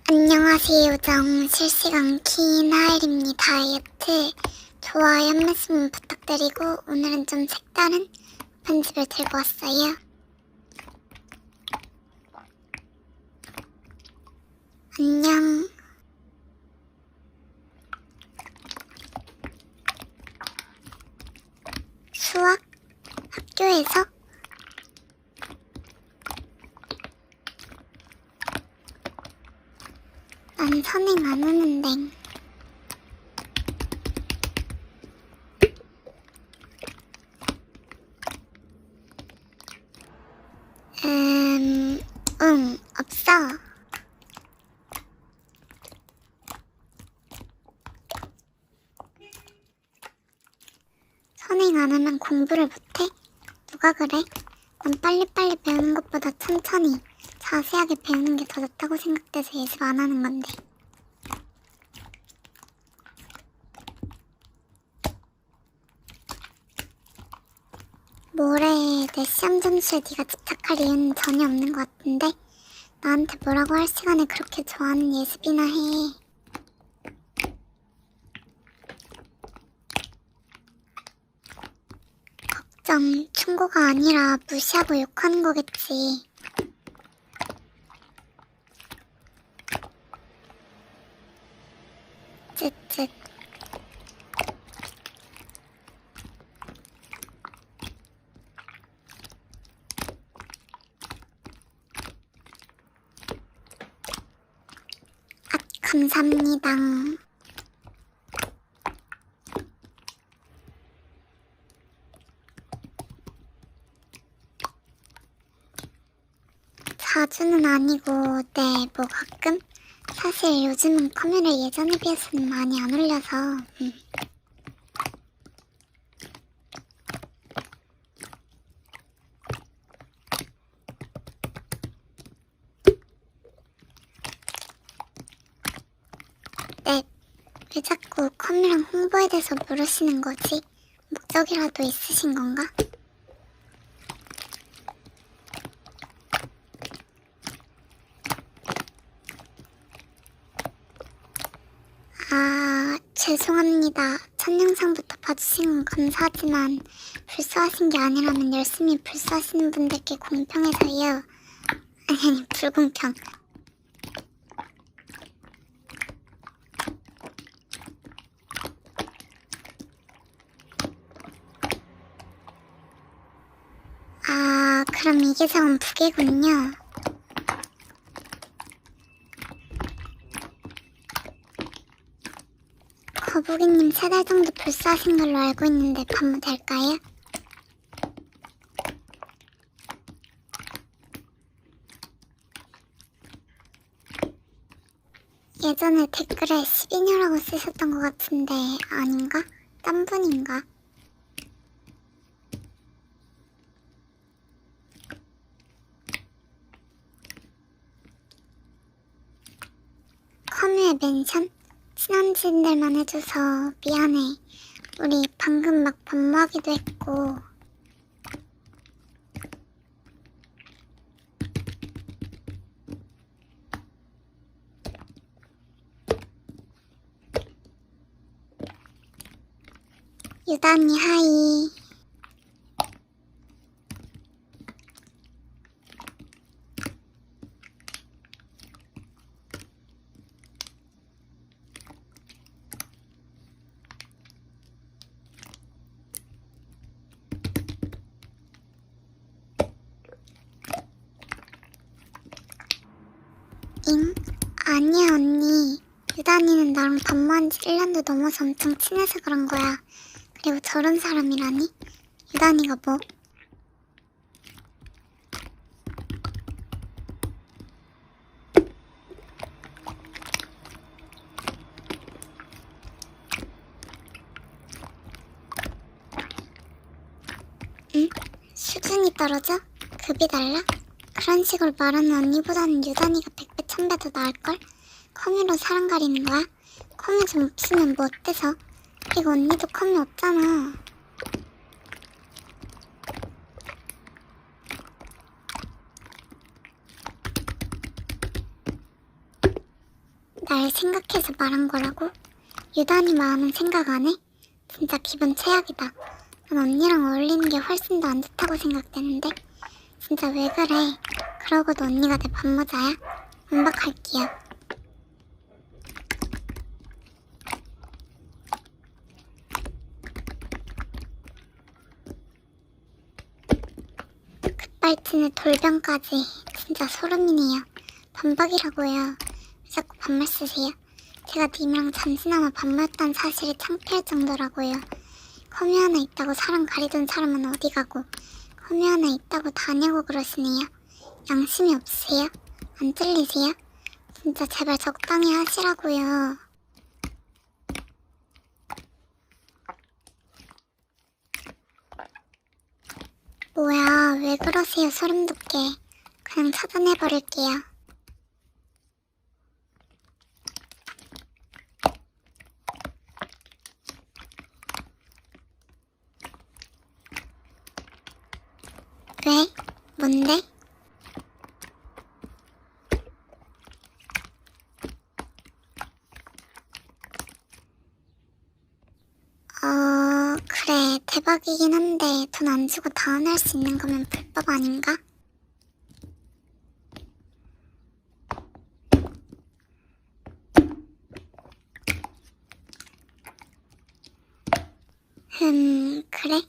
안녕하세요. 요정 실시간 키 나엘입니다. 다이어트 좋아요 한 말씀 부탁드리고 오늘은 좀 색다른 편집을 들고 왔어요. 안녕. 수학? 학교에서? 난 선행 안 하는데. 없어. 선행 안 하면 공부를 못해? 누가 그래? 난 빨리빨리 배우는 것보다 천천히 자세하게 배우는 게 더 낫다고 생각돼서 예습 안 하는 건데. 뭐래, 내 시험 점수에 네가 집착할 이유는 전혀 없는 것 같은데? 나한테 뭐라고 할 시간에 그렇게 좋아하는 예습이나 해. 걱정, 충고가 아니라 무시하고 욕하는 거겠지. 쯧쯧. 감사합니다. 자주는 아니고, 네, 뭐 가끔? 사실 요즘은 카메라 예전에 비해서는 많이 안 올려서, 네, 왜 자꾸 카메라 홍보에 대해서 물으시는 거지? 목적이라도 있으신 건가? 죄송합니다. 첫 영상부터 봐주신 건 감사하지만 불쏘하신 게 아니라면 열심히 불쏘하시는 분들께 공평해서요. 아니, 불공평. 그럼 이게 정 부계군요. 거북이님 3달 정도 불쏘하신 걸로 알고 있는데 반모 될까요? 예전에 댓글에 12년이라고 쓰셨던 것 같은데 아닌가? 딴 분인가? 커뮤에 멘션? 친한 지인들만 해줘서 미안해. 우리 방금 막 반모하기도 했고. 유단이 하이. 잉? 아니야 언니. 유단이는 나랑 반모한 지 1년도 넘어서 엄청 친해서 그런 거야. 그리고 저런 사람이라니? 유단이가 뭐? 응? 수준이 떨어져? 급이 달라? 그런 식으로 말하는 언니보다는 유단이가 100배 1000배 더 나을걸? 커뮤로 사람 가리는 거야? 커뮤 좀 없으면 뭐 어때서? 그리고 언니도 커뮤 없잖아. 날 생각해서 말한 거라고? 유단이 마음은 생각 안 해? 진짜 기분 최악이다. 난 언니랑 어울리는 게 훨씬 더 안 좋다고 생각되는데? 진짜 왜 그래? 그러고도 언니가 내 반모자야? 반박할게요. 급발진에 돌변까지 진짜 소름이네요. 반박이라고요. 왜 자꾸 반말 쓰세요? 제가 님이랑 잠시나마 반모였다는 사실이 창피할 정도라고요. 커뮤 하나 있다고 사람 가리던 사람은 어디 가고 커뮤 하나 있다고 다냐고 그러시네요. 양심이 없으세요? 안 찔리세요? 진짜 제발 적당히 하시라고요. 뭐야, 왜 그러세요, 소름 돋게. 그냥 차단해버릴게요. 왜? 뭔데? 그래, 대박이긴 한데 돈 안 주고 다운할 수 있는 거면 불법 아닌가? 그래?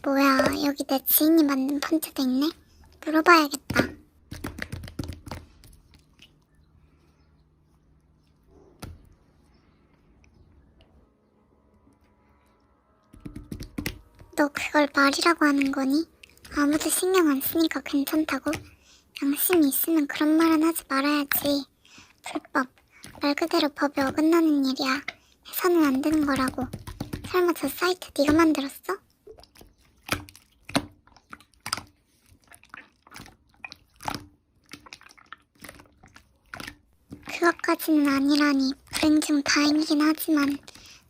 뭐야, 여기 내 지인이 만든 펀치도 있네? 물어봐야겠다. 너 그걸 말이라고 하는 거니? 아무도 신경 안 쓰니까 괜찮다고? 양심이 있으면 그런 말은 하지 말아야지. 불법, 말 그대로 법에 어긋나는 일이야. 해서는 안 되는 거라고. 설마 저 사이트 네가 만들었어? 그것까지는 아니라니 불행 중 다행이긴 하지만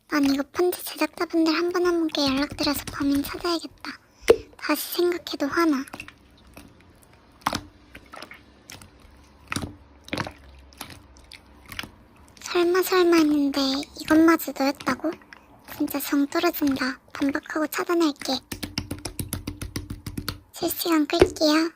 난 이거 펀드 제작자분들 한 분 한 분께 연락드려서 범인 찾아야겠다. 다시 생각해도 화나. 설마 했는데 이것마저 너였다고? 진짜 정 떨어진다. 반박하고 차단할게. 실시간 끌게요.